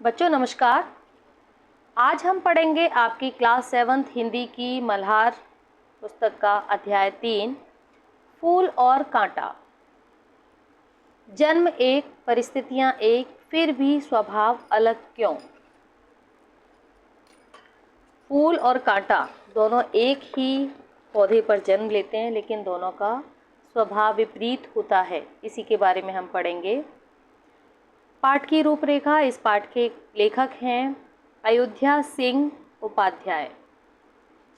बच्चों नमस्कार। आज हम पढ़ेंगे आपकी क्लास 7th हिंदी की मल्हार पुस्तक का अध्याय 3 फूल और कांटा। जन्म एक, परिस्थितियां एक, फिर भी स्वभाव अलग क्यों। फूल और कांटा दोनों एक ही पौधे पर जन्म लेते हैं, लेकिन दोनों का स्वभाव विपरीत होता है। इसी के बारे में हम पढ़ेंगे। पाठ की रूपरेखा। इस पाठ के लेखक हैं अयोध्या सिंह उपाध्याय,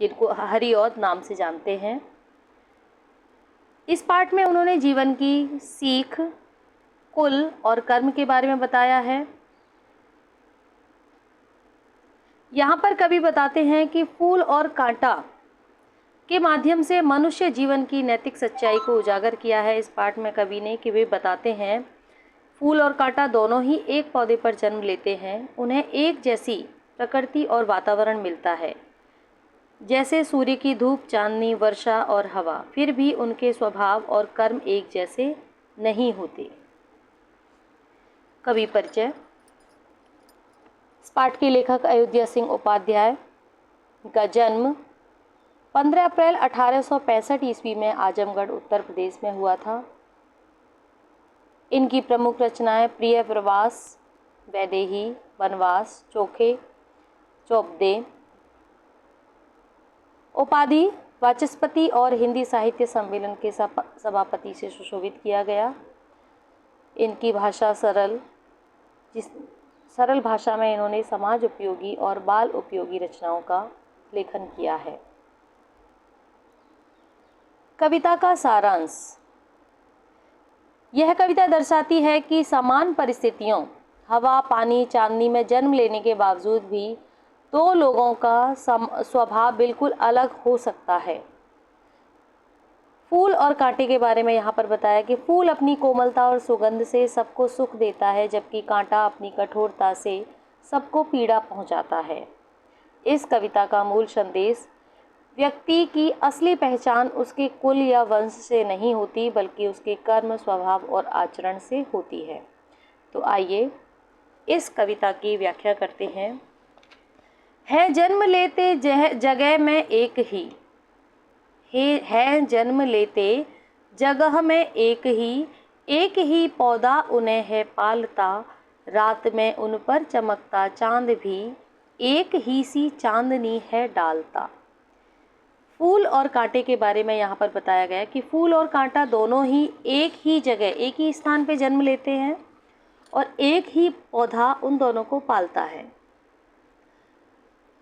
जिनको हरिऔध नाम से जानते हैं। इस पाठ में उन्होंने जीवन की सीख, कुल और कर्म के बारे में बताया है। यहाँ पर कवि बताते हैं कि फूल और कांटा के माध्यम से मनुष्य जीवन की नैतिक सच्चाई को उजागर किया है। इस पाठ में कवि ने कि वे बताते हैं फूल और कांटा दोनों ही एक पौधे पर जन्म लेते हैं। उन्हें एक जैसी प्रकृति और वातावरण मिलता है, जैसे सूर्य की धूप, चांदनी, वर्षा और हवा। फिर भी उनके स्वभाव और कर्म एक जैसे नहीं होते। कवि परिचय। इस पाठ के लेखक अयोध्या सिंह उपाध्याय का जन्म 15 अप्रैल 1865 ईस्वी में आजमगढ़, उत्तर प्रदेश में हुआ था। इनकी प्रमुख रचनाएं प्रिय प्रवास, वैदेही, वनवास, चोखे, चौपदे। उपाधि वाचस्पति और हिंदी साहित्य सम्मेलन के सभापति से सुशोभित किया गया। इनकी भाषा सरल, जिस सरल भाषा में इन्होंने समाज उपयोगी और बाल उपयोगी रचनाओं का लेखन किया है। कविता का सारांश। यह कविता दर्शाती है कि समान परिस्थितियों, हवा, पानी, चांदनी में जन्म लेने के बावजूद भी दो लोगों का स्वभाव बिल्कुल अलग हो सकता है। फूल और कांटे के बारे में यहाँ पर बताया कि फूल अपनी कोमलता और सुगंध से सबको सुख देता है, जबकि कांटा अपनी कठोरता से सबको पीड़ा पहुँचाता है। इस कविता का मूल संदेश व्यक्ति की असली पहचान उसके कुल या वंश से नहीं होती, बल्कि उसके कर्म, स्वभाव और आचरण से होती है। तो आइए इस कविता की व्याख्या करते हैं। है जन्म लेते जगह में एक ही, है जन्म लेते जगह में एक ही पौधा उन्हें है पालता। रात में उन पर चमकता चांद भी एक ही सी चांदनी है डालता। फूल और कांटे के बारे में यहाँ पर बताया गया कि फूल और कांटा दोनों ही एक ही जगह, एक ही स्थान पे जन्म लेते हैं और एक ही पौधा उन दोनों को पालता है।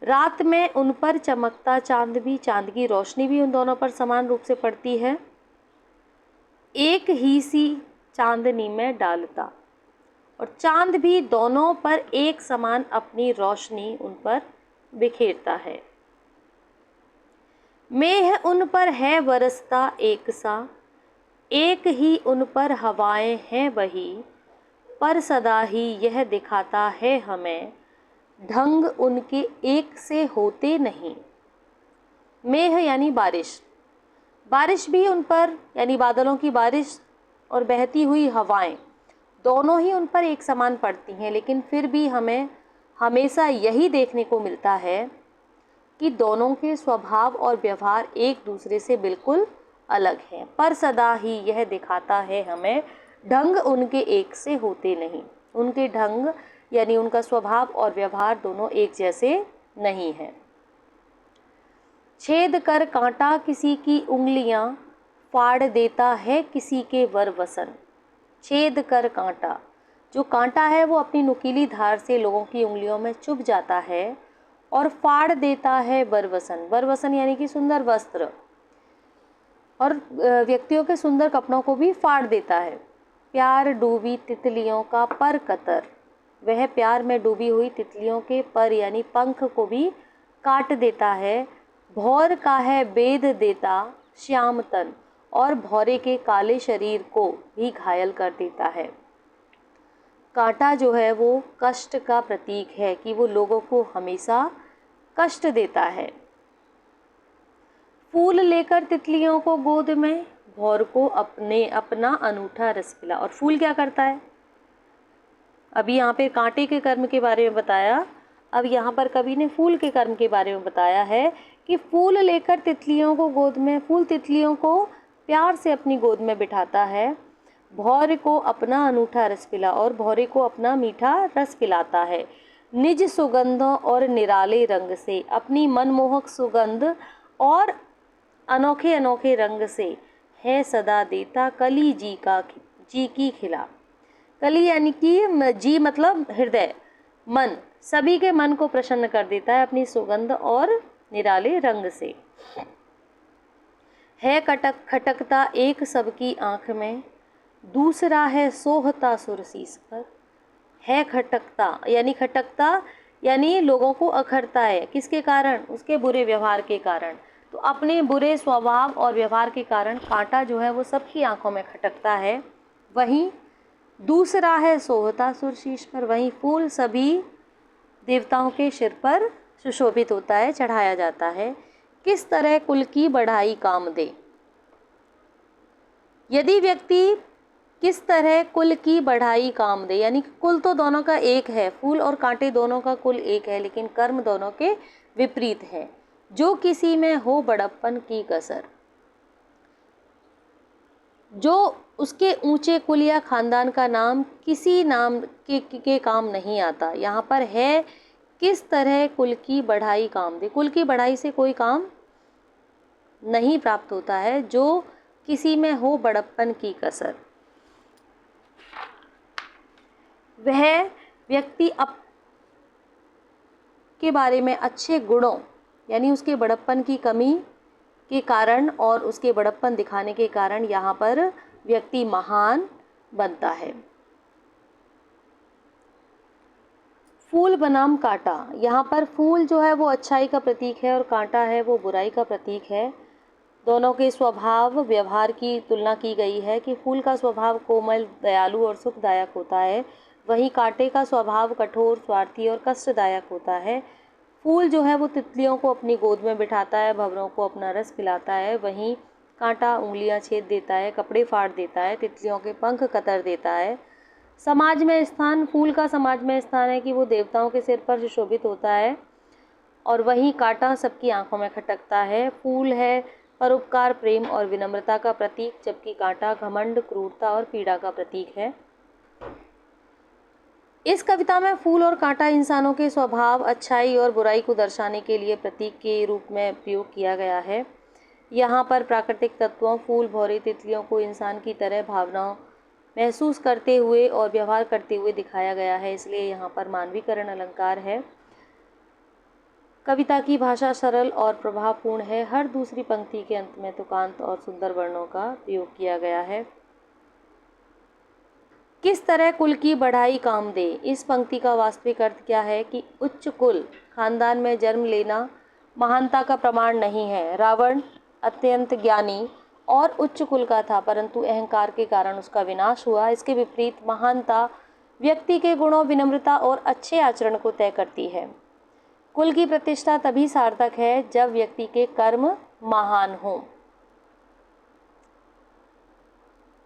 रात में उन पर चमकता चांद भी, चांद की रोशनी भी उन दोनों पर समान रूप से पड़ती है। एक ही सी चांदनी में डालता, और चांद भी दोनों पर एक समान अपनी रोशनी उन पर बिखेरता है। मेह उन पर है बरसता एक सा, एक ही उन पर हवाएं हैं वही। पर सदा ही यह दिखाता है हमें, ढंग उनके एक से होते नहीं। मेह यानी बारिश, बारिश भी उन पर यानी बादलों की बारिश और बहती हुई हवाएं दोनों ही उन पर एक समान पड़ती हैं, लेकिन फिर भी हमें हमेशा यही देखने को मिलता है कि दोनों के स्वभाव और व्यवहार एक दूसरे से बिल्कुल अलग हैं। पर सदा ही यह दिखाता है हमें, ढंग उनके एक से होते नहीं। उनके ढंग यानी उनका स्वभाव और व्यवहार दोनों एक जैसे नहीं हैं। छेद कर कांटा किसी की उंगलियां, फाड़ देता है किसी के वरवसन। छेद कर कांटा, जो कांटा है वो अपनी नुकीली धार से लोगों की उंगलियों में चुभ जाता है और फाड़ देता है वरवसन। वरवसन यानी कि सुंदर वस्त्र, और व्यक्तियों के सुंदर कपड़ों को भी फाड़ देता है। प्यार डूबी तितलियों का पर कतर, वह प्यार में डूबी हुई तितलियों के पर यानी पंख को भी काट देता है। भौर का है बेध देता श्याम तन, और भौरे के काले शरीर को भी घायल कर देता है। कांटा जो है वो कष्ट का प्रतीक है कि वो लोगों को हमेशा कष्ट देता है। फूल लेकर तितलियों को गोद में, भौर को अपना अनूठा रस पिला। और फूल क्या करता है? अभी यहाँ पे कांटे के कर्म के बारे में बताया, अब यहाँ पर कवि ने फूल के कर्म के बारे में बताया है कि फूल लेकर तितलियों को गोद में, फूल तितलियों को प्यार से अपनी गोद में बिठाता है, भौरे को अपना अनूठा रस पिला और भौरे को अपना मीठा रस पिलाता है। निज सुगंधों और निराले रंग से, अपनी मनमोहक सुगंध और अनोखे अनोखे रंग से है सदा देता कली जी की खिला। कली यानी कि जी मतलब हृदय, मन, सभी के मन को प्रसन्न कर देता है अपनी सुगंध और निराले रंग से। है खटकता एक सबकी आंख में, दूसरा है सोहता सुर शीस पर। है खटकता यानी लोगों को अखरता है, किसके कारण? उसके बुरे व्यवहार के कारण। तो अपने बुरे स्वभाव और व्यवहार के कारण कांटा जो है वो सबकी आंखों में खटकता है। वहीं दूसरा है सोहता सुर शीश पर, वहीं फूल सभी देवताओं के सिर पर सुशोभित होता है, चढ़ाया जाता है। किस तरह कुल की बढ़ाई काम दे। यदि व्यक्ति किस तरह कुल की बढ़ाई काम दे, यानी कुल तो दोनों का एक है, फूल और कांटे दोनों का कुल एक है, लेकिन कर्म दोनों के विपरीत है। जो किसी में हो बड़प्पन की कसर, जो उसके ऊंचे कुल या खानदान का नाम किसी नाम के काम नहीं आता। यहाँ पर है किस तरह कुल की बढ़ाई काम दे, कुल की बढ़ाई से कोई काम नहीं प्राप्त होता है। जो किसी में हो बड़प्पन की कसर, वह व्यक्ति के बारे में अच्छे गुणों यानी उसके बड़प्पन की कमी के कारण और उसके बड़प्पन दिखाने के कारण यहाँ पर व्यक्ति महान बनता है। फूल बनाम कांटा, यहाँ पर फूल जो है वो अच्छाई का प्रतीक है और कांटा है वो बुराई का प्रतीक है। दोनों के स्वभाव व्यवहार की तुलना की गई है कि फूल का स्वभाव कोमल, दयालु और सुखदायक होता है, वहीं कांटे का स्वभाव कठोर, स्वार्थी और कष्टदायक होता है। फूल जो है वो तितलियों को अपनी गोद में बिठाता है, भंवरों को अपना रस पिलाता है, वहीं कांटा उंगलियां छेद देता है, कपड़े फाड़ देता है, तितलियों के पंख कतर देता है। समाज में स्थान, फूल का समाज में स्थान है कि वो देवताओं के सिर पर सुशोभित होता है और वहीं कांटा सबकी आंखों में खटकता है। फूल है परोपकार, प्रेम और विनम्रता का प्रतीक, जबकि कांटा घमंड, क्रूरता और पीड़ा का प्रतीक है। इस कविता में फूल और कांटा इंसानों के स्वभाव, अच्छाई और बुराई को दर्शाने के लिए प्रतीक के रूप में प्रयोग किया गया है। यहाँ पर प्राकृतिक तत्वों, फूल, भौरे, तितलियों को इंसान की तरह भावनाओं महसूस करते हुए और व्यवहार करते हुए दिखाया गया है, इसलिए यहाँ पर मानवीकरण अलंकार है। कविता की भाषा सरल और प्रभावपूर्ण है। हर दूसरी पंक्ति के अंत में तुकांत और सुंदर वर्णों का प्रयोग किया गया है। किस तरह कुल की बढ़ाई काम दे, इस पंक्ति का वास्तविक अर्थ क्या है कि उच्च कुल खानदान में जन्म लेना महानता का प्रमाण नहीं है। रावण अत्यंत ज्ञानी और उच्च कुल का था, परंतु अहंकार के कारण उसका विनाश हुआ। इसके विपरीत महानता व्यक्ति के गुणों, विनम्रता और अच्छे आचरण को तय करती है। कुल की प्रतिष्ठा तभी सार्थक है जब व्यक्ति के कर्म महान हों।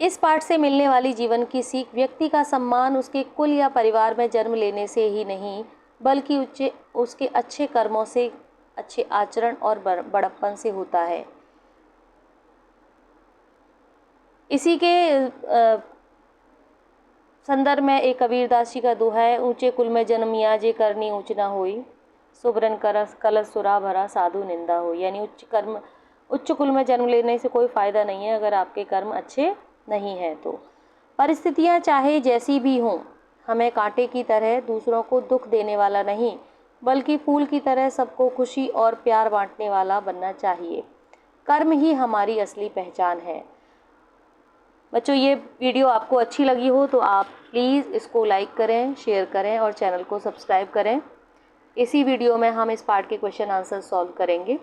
इस पाठ से मिलने वाली जीवन की सीख, व्यक्ति का सम्मान उसके कुल या परिवार में जन्म लेने से ही नहीं, बल्कि उसके अच्छे कर्मों से, अच्छे आचरण और बड़प्पन से होता है। इसी के संदर्भ में एक कबीरदास जी का दोहा है, ऊंचे कुल में जन्मिया जे करनी ऊंच ना होई, सुबरन कलश सुरा भरा साधु निंदा हो। यानी उच्च कुल में जन्म लेने से कोई फ़ायदा नहीं है अगर आपके कर्म अच्छे नहीं हैं तो। परिस्थितियां चाहे जैसी भी हों, हमें कांटे की तरह दूसरों को दुख देने वाला नहीं, बल्कि फूल की तरह सबको खुशी और प्यार बांटने वाला बनना चाहिए। कर्म ही हमारी असली पहचान है। बच्चों, ये वीडियो आपको अच्छी लगी हो तो आप प्लीज़ इसको लाइक करें, शेयर करें और चैनल को सब्सक्राइब करें। इसी वीडियो में हम इस पार्ट के क्वेश्चन आंसर सॉल्व करेंगे।